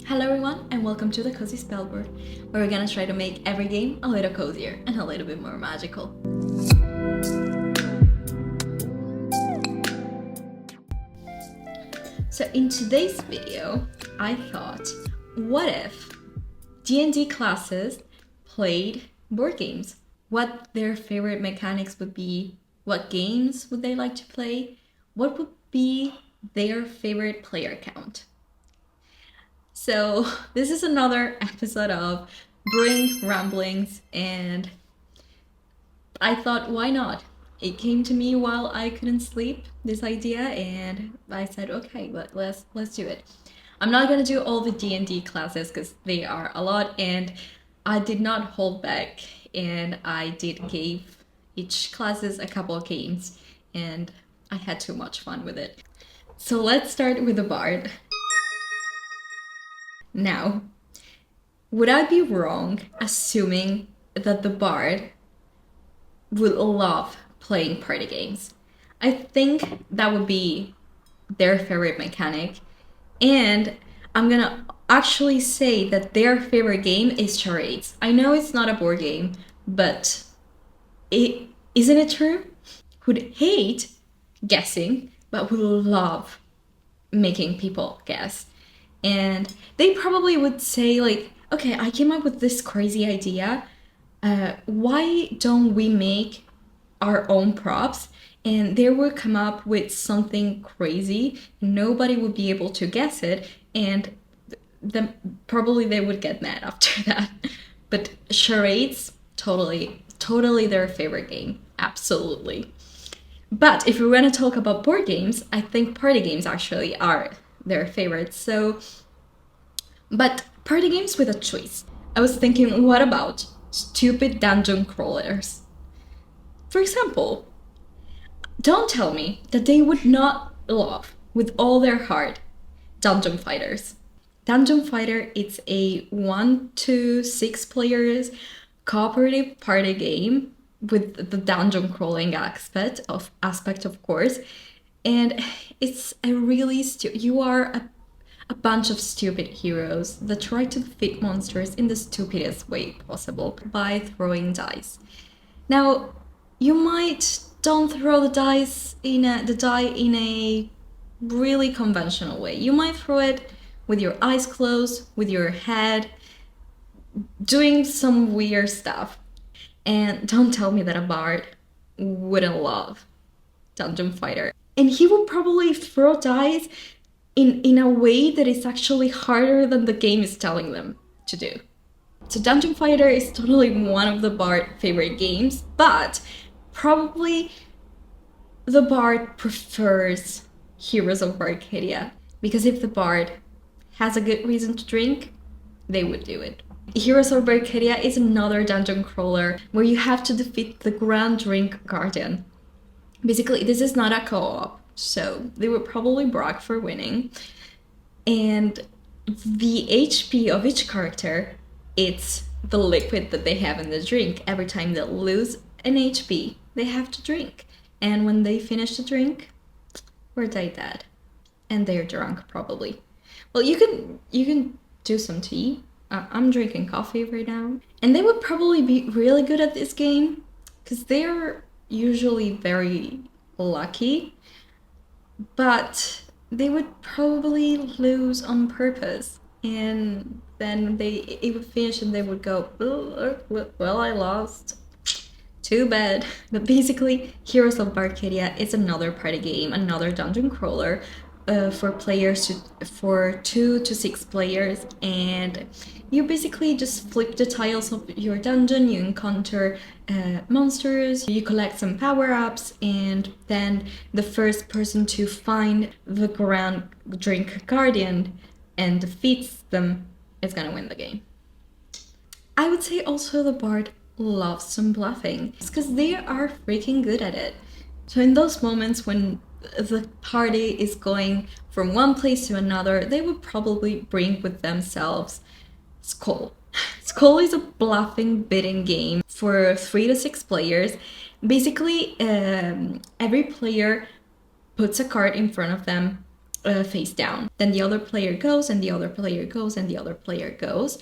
Hello everyone and welcome to the Cozy SpellBoard, where we're gonna try to make every game a little cozier and a little bit more magical. So in today's video, I thought, what if D&D classes played board games? What their favorite mechanics would be, what games would they like to play, what would be their favorite player count? So this is another episode of Brewing Ramblings, and I thought, why not? It came to me while I couldn't sleep, this idea, and I said, okay, let's do it. I'm not gonna do all the D&D classes because they are a lot, and I did not hold back, and I did give each classes a couple of games, and I had too much fun with it. So let's start with the bard. Now, would I be wrong assuming that the bard would love playing party games? I think that would be their favorite mechanic, and I'm gonna actually say that their favorite game is charades. I know it's not a board game, but isn't it true? Would hate guessing, but would love making people guess. And they probably would say, like, okay, I came up with this crazy idea. Why don't we make our own props? And they would come up with something crazy. Nobody would be able to guess it. And probably they would get mad after that. But charades, totally their favorite game. Absolutely. But if we're going to talk about board games, I think party games actually are their favorites. So, but party games with a choice. I was thinking, what about stupid dungeon crawlers? For example, don't tell me that they would not love, with all their heart, Dungeon Fighters. Dungeon Fighter, it's a 1 to 6 players cooperative party game with the dungeon crawling aspect of course. And it's a really you are a bunch of stupid heroes that try to defeat monsters in the stupidest way possible by throwing dice. Now, you might don't throw the die in a really conventional way. You might throw it with your eyes closed, with your head, doing some weird stuff. And don't tell me that a bard wouldn't love Dungeon Fighter. And he will probably throw dice in a way that is actually harder than the game is telling them to do. So Dungeon Fighter is totally one of the bard favorite games, but probably the bard prefers Heroes of Arcadia, because if the bard has a good reason to drink, they would do it. Heroes of Arcadia is another dungeon crawler where you have to defeat the Grand Drink Guardian. Basically, this is not a co-op, so they would probably brag for winning. And the HP of each character, it's the liquid that they have in the drink. Every time they lose an HP, they have to drink. And when they finish the drink, we're dead. And they're drunk, probably. Well, you can do some tea. I'm drinking coffee right now. And they would probably be really good at this game, because they're usually very lucky, but they would probably lose on purpose, and then it would finish and they would go, well, I lost, too bad. But basically, Heroes of Arcadia is another party game, another dungeon crawler for 2 to 6 players, and you basically just flip the tiles of your dungeon, you encounter monsters, you collect some power-ups, and then the first person to find the Grand Drink Guardian and defeats them is gonna win the game. I would say also the bard loves some bluffing. It's because they are freaking good at it. So in those moments when the party is going from one place to another, they would probably bring with themselves Skull. Skull is a bluffing bidding game for 3 to 6 players. Basically, every player puts a card in front of them face down. Then the other player goes, and the other player goes, and the other player goes,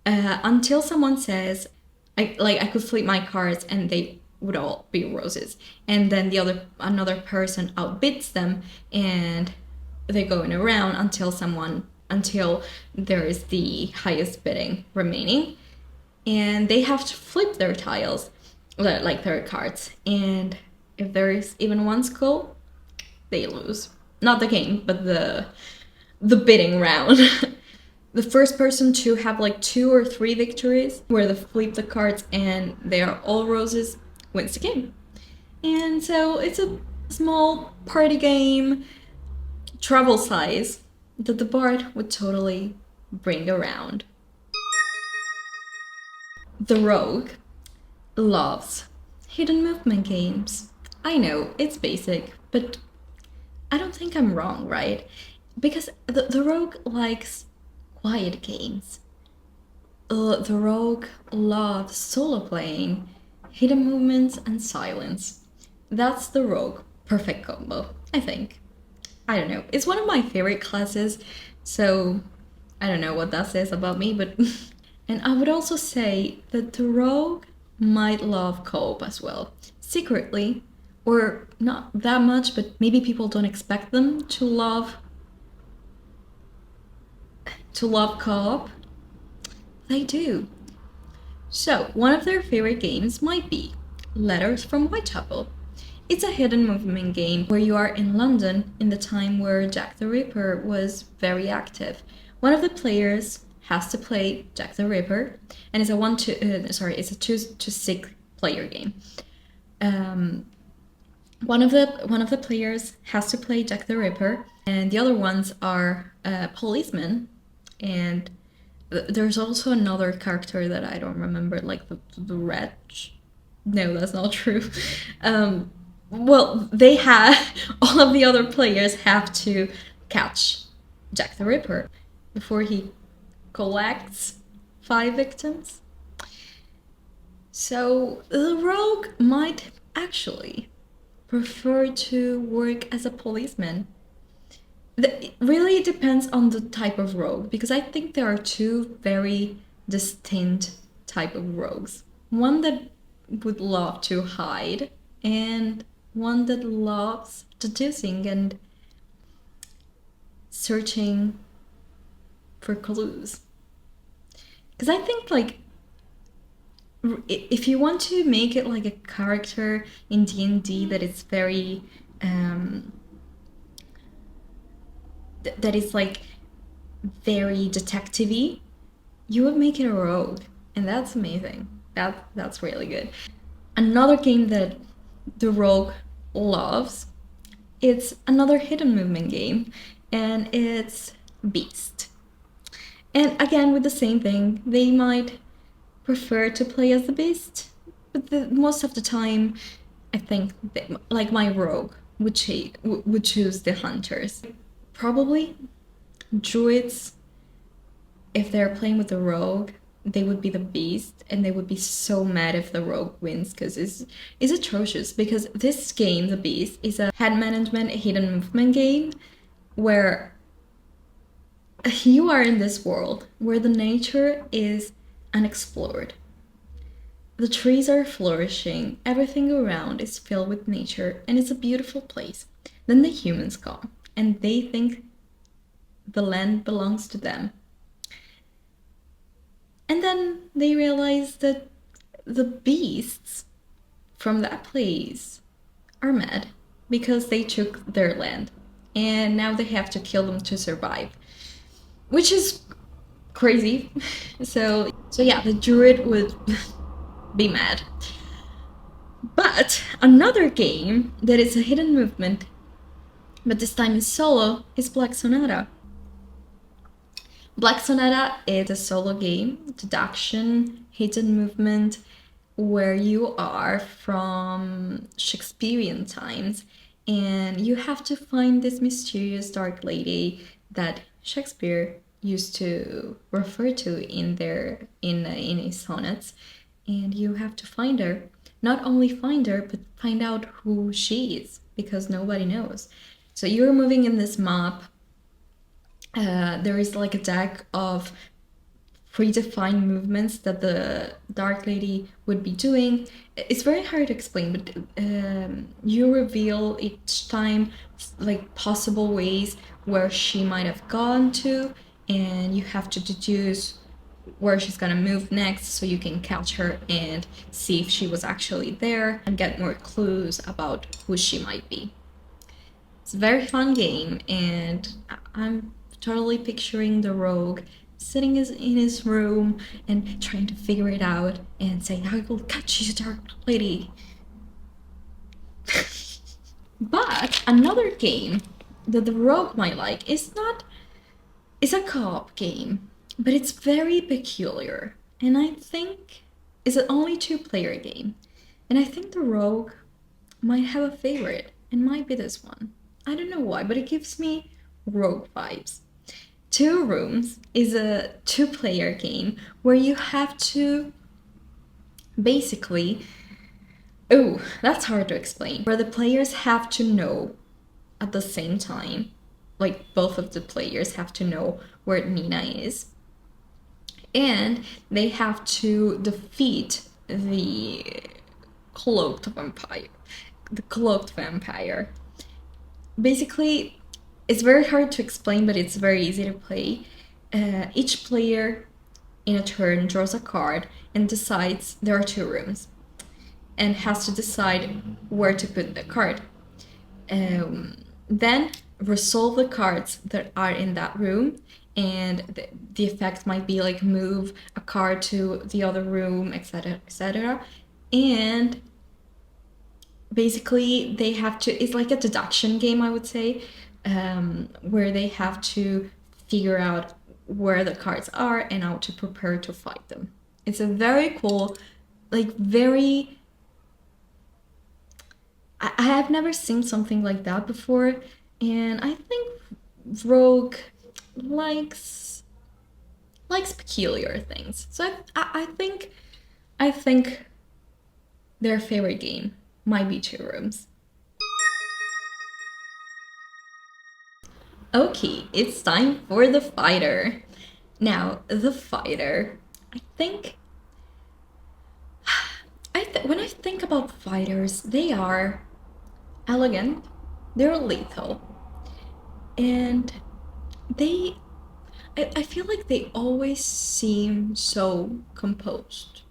until someone says, I could flip my cards and they would all be roses. And then another person outbids them, and they're going around until there is the highest bidding remaining. And they have to flip their tiles, like their cards. And if there is even one skull, they lose. Not the game, but the bidding round. The first person to have like 2 or 3 victories where they flip the cards and they are all roses wins the game. And so it's a small party game, travel size, that the bard would totally bring around. The rogue loves hidden movement games. I know, it's basic, but I don't think I'm wrong, right? Because the rogue likes quiet games. The rogue loves solo playing, hidden movements, and silence. That's the rogue perfect combo, I think. I don't know. It's one of my favorite classes, so I don't know what that says about me, but... And I would also say that the rogue might love co-op as well. Secretly, or not that much, but maybe people don't expect them to love co-op. They do. So, one of their favorite games might be Letters from Whitechapel. It's a hidden movement game where you are in London in the time where Jack the Ripper was very active. One of the players has to play Jack the Ripper, and it's a 2 to 6 player game. One of the players has to play Jack the Ripper, and the other ones are policemen. And there's also another character that I don't remember, like the wretch. No, that's not true. Well, all of the other players have to catch Jack the Ripper before he collects 5 victims. So the rogue might actually prefer to work as a policeman. It really depends on the type of rogue, because I think there are 2 very distinct type of rogues. One that would love to hide, and one that loves deducing and searching for clues. Because I think, like, if you want to make it like a character in D&D that is very that is like very detective-y, you would make it a rogue, and that's amazing. That's really good. Another game that the rogue loves, it's another hidden movement game, and it's Beast. And again, with the same thing, they might prefer to play as the Beast, but most of the time, I think like my rogue would choose the hunters. Probably druids, if they're playing with the rogue, they would be the Beast, and they would be so mad if the rogue wins, because it's atrocious. Because this game, the Beast, is a hand management hidden movement game where you are in this world where the nature is unexplored. The trees are flourishing, everything around is filled with nature, and it's a beautiful place. Then the humans come, and they think the land belongs to them. And then they realize that the beasts from that place are mad because they took their land, and now they have to kill them to survive, which is crazy. So yeah, the druid would be mad. But another game that is a hidden movement, but this time is solo, is Black Sonata. Black Sonata is a solo game, deduction, hidden movement, where you are from Shakespearean times, and you have to find this mysterious dark lady that Shakespeare used to refer to in his sonnets, and you have to find her. Not only find her, but find out who she is, because nobody knows. So you're moving in this map. There is like a deck of predefined movements that the Dark Lady would be doing. It's very hard to explain, but you reveal each time like possible ways where she might have gone to, and you have to deduce where she's gonna move next so you can catch her and see if she was actually there and get more clues about who she might be. It's a very fun game, and I'm totally picturing the rogue sitting in his room and trying to figure it out and saying, I will catch you, Dark Lady. But another game that the rogue might like is a co-op game, but it's very peculiar, and I think it's an only 2-player game, and I think the rogue might have a favorite, and might be this one. I don't know why, but it gives me rogue vibes. Two Rooms is a 2-player game where you have to basically, oh, that's hard to explain, where the players have to know at the same time, like both of the players have to know where Nina is, and they have to defeat the cloaked vampire. Basically, it's very hard to explain, but it's very easy to play. Each player in a turn draws a card and decides there are 2 rooms and has to decide where to put the card. Then resolve the cards that are in that room, and the effect might be like move a card to the other room, etc., etc. And basically they have to, it's like a deduction game, I would say, where they have to figure out where the cards are and how to prepare to fight them. It's a very cool, like very, I have never seen something like that before, and I think Rogue likes peculiar things. So I think their favorite game might be 2 Rooms. Okay, it's time for the fighter. Now, the fighter, I think when I think about fighters, they are elegant, they're lethal, and I feel like they always seem so composed.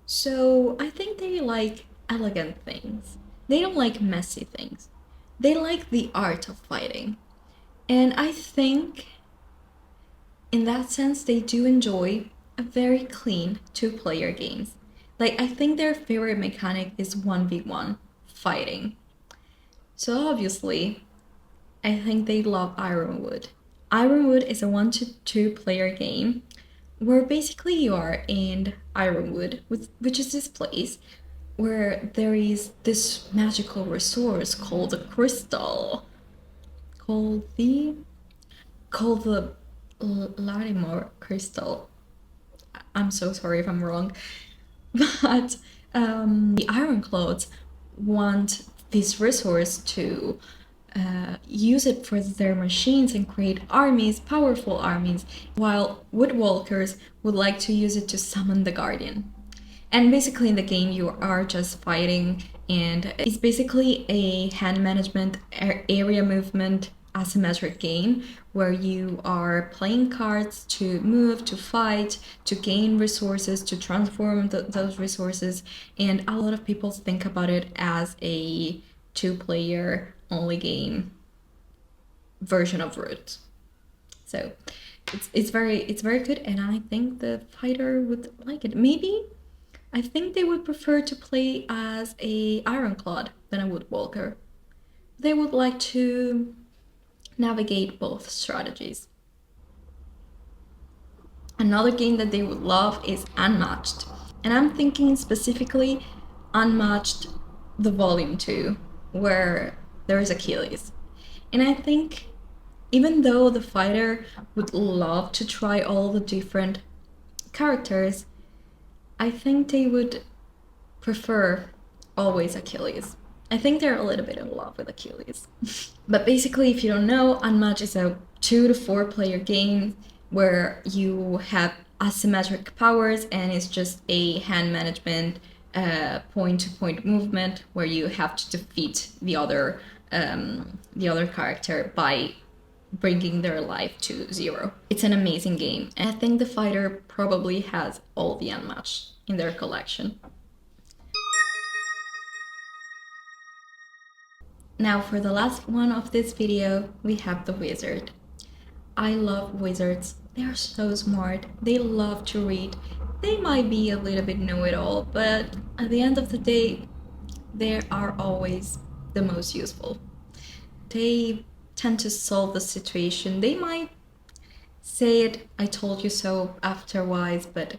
So I think they like elegant things. They don't like messy things. They like the art of fighting. And I think in that sense, they do enjoy a very clean 2-player games. Like, I think their favorite mechanic is 1v1 fighting. So obviously, I think they love Ironwood. Ironwood is a 1 to 2-player game where basically you are in Ironwood, which is this place where there is this magical resource called the crystal, called the Larimore crystal. I'm so sorry if I'm wrong, but the Ironclads want this resource to use it for their machines and create armies, powerful armies, while Woodwalkers would like to use it to summon the Guardian. And basically in the game you are just fighting, and it's basically a hand management, area movement, asymmetric game where you are playing cards to move, to fight, to gain resources, to transform those resources, and a lot of people think about it as a 2-player only game version of Root. So it's very good, and I think the fighter would like it. Maybe I think they would prefer to play as a Ironclad than a Woodwalker. They would like to navigate both strategies. Another game that they would love is Unmatched, and I'm thinking specifically Unmatched the Volume 2, where there is Achilles. And I think even though the fighter would love to try all the different characters, I think they would prefer always Achilles. I think they're a little bit in love with Achilles. But basically, if you don't know, Unmatched is a 2 to 4 player game where you have asymmetric powers, and it's just a hand management point-to-point movement where you have to defeat the other character by bringing their life to 0. It's an amazing game, and I think the fighter probably has all the Unmatched in their collection. Now for the last one of this video, we have the wizard. I love wizards. They are so smart. They love to read. They might be a little bit know-it-all, but at the end of the day, they are always the most useful. They tend to solve the situation. They might say it, "I told you so," afterwards, but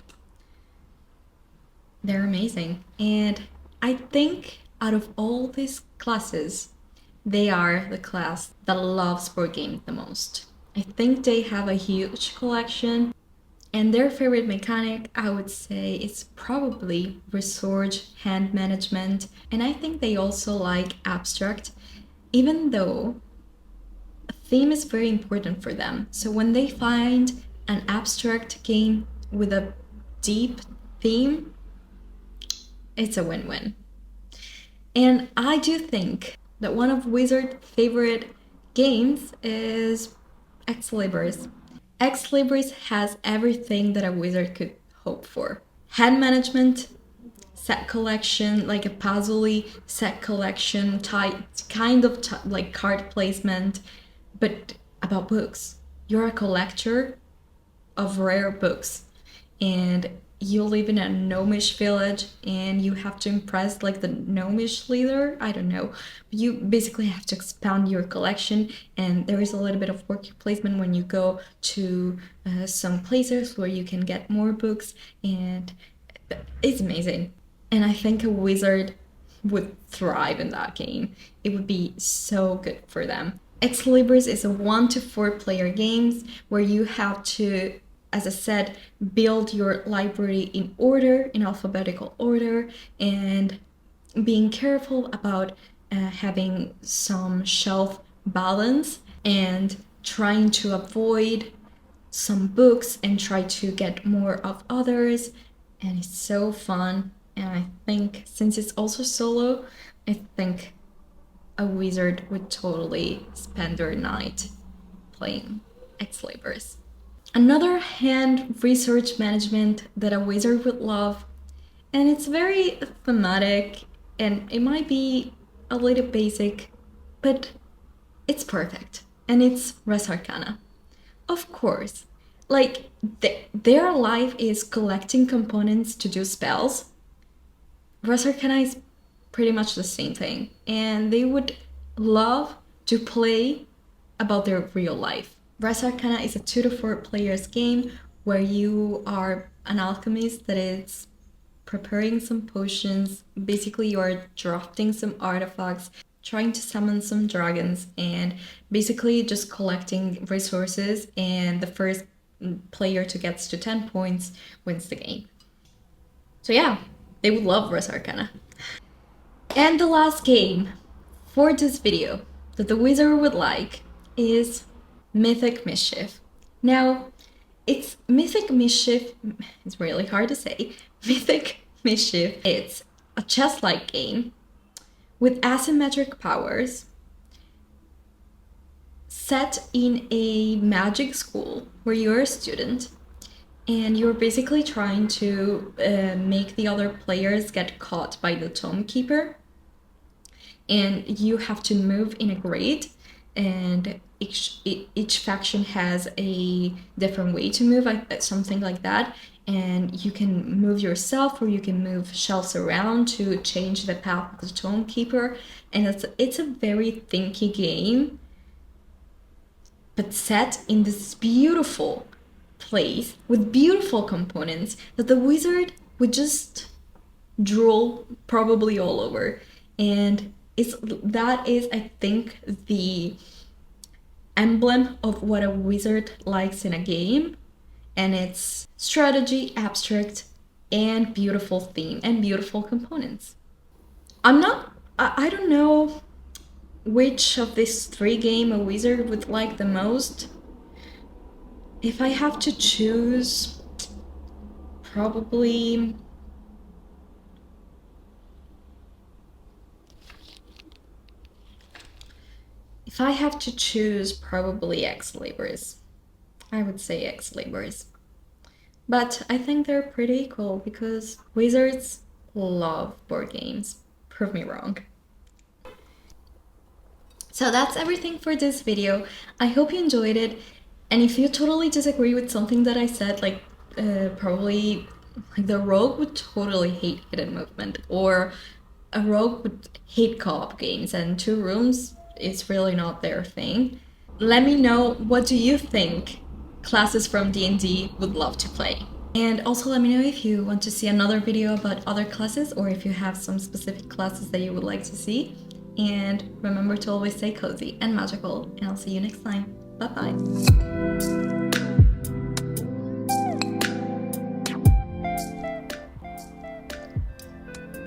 they're amazing. And I think out of all these classes, they are the class that loves board games the most. I think they have a huge collection, and their favorite mechanic, I would say, is probably resource hand management. And I think they also like abstract, even though a theme is very important for them. So when they find an abstract game with a deep theme, it's a win-win. And I do think that one of Wizard's favorite games is Ex-Libris. Ex-Libris has everything that a wizard could hope for. Hand management, set collection, like a puzzle-y set collection, like card placement, but about books. You're a collector of rare books, and you live in a gnomish village, and you have to impress like the gnomish leader. I don't know. You basically have to expand your collection, and there is a little bit of worker placement when you go to some places where you can get more books, and it's amazing. And I think a wizard would thrive in that game. It would be so good for them. Ex Libris is a 1 to 4 player game where you have to, as I said, build your library in order, in alphabetical order, and being careful about having some shelf balance and trying to avoid some books and try to get more of others. And it's so fun. And I think since it's also solo, I think a wizard would totally spend their night playing Ex Libris. Another hand research management that a wizard would love, and it's very thematic, and it might be a little basic, but it's perfect, and it's Res Arcana. Of course, like their life is collecting components to do spells. Res Arcana is pretty much the same thing, and they would love to play about their real life. Res Arcana is a 2 to 4 players game where you are an alchemist that is preparing some potions. Basically, you are drafting some artifacts, trying to summon some dragons, and basically just collecting resources, and the first player to gets to 10 points wins the game. So yeah, they would love Res Arcana. And the last game for this video that the wizard would like is Mythic Mischief. Now, it's Mythic Mischief, it's really hard to say. Mythic Mischief, it's a chess-like game with asymmetric powers set in a magic school where you're a student, and you're basically trying to make the other players get caught by the Tome Keeper, and you have to move in a grid, and each faction has a different way to move, something like that, and you can move yourself or you can move shelves around to change the path of the Tome Keeper, and it's a very thinky game, but set in this beautiful place with beautiful components that the wizard would just drool probably all over. And that is, I think, the emblem of what a wizard likes in a game, and it's strategy, abstract, and beautiful theme and beautiful components. I'm not I don't know which of these three games a wizard would like the most. If I have to choose, probably... If I have to choose, probably Ex-Libris. I would say Ex-Libris. But I think they're pretty equal because wizards love board games. Prove me wrong. So that's everything for this video. I hope you enjoyed it. And if you totally disagree with something that I said, like probably like the rogue would totally hate hidden movement, or a rogue would hate co-op games, and 2 rooms is really not their thing. Let me know, what do you think classes from D&D would love to play? And also let me know if you want to see another video about other classes, or if you have some specific classes that you would like to see. And remember to always stay cozy and magical, and I'll see you next time. Bye bye!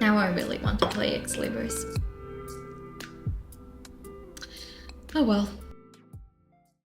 Now I really want to play Ex-Libris. Oh well.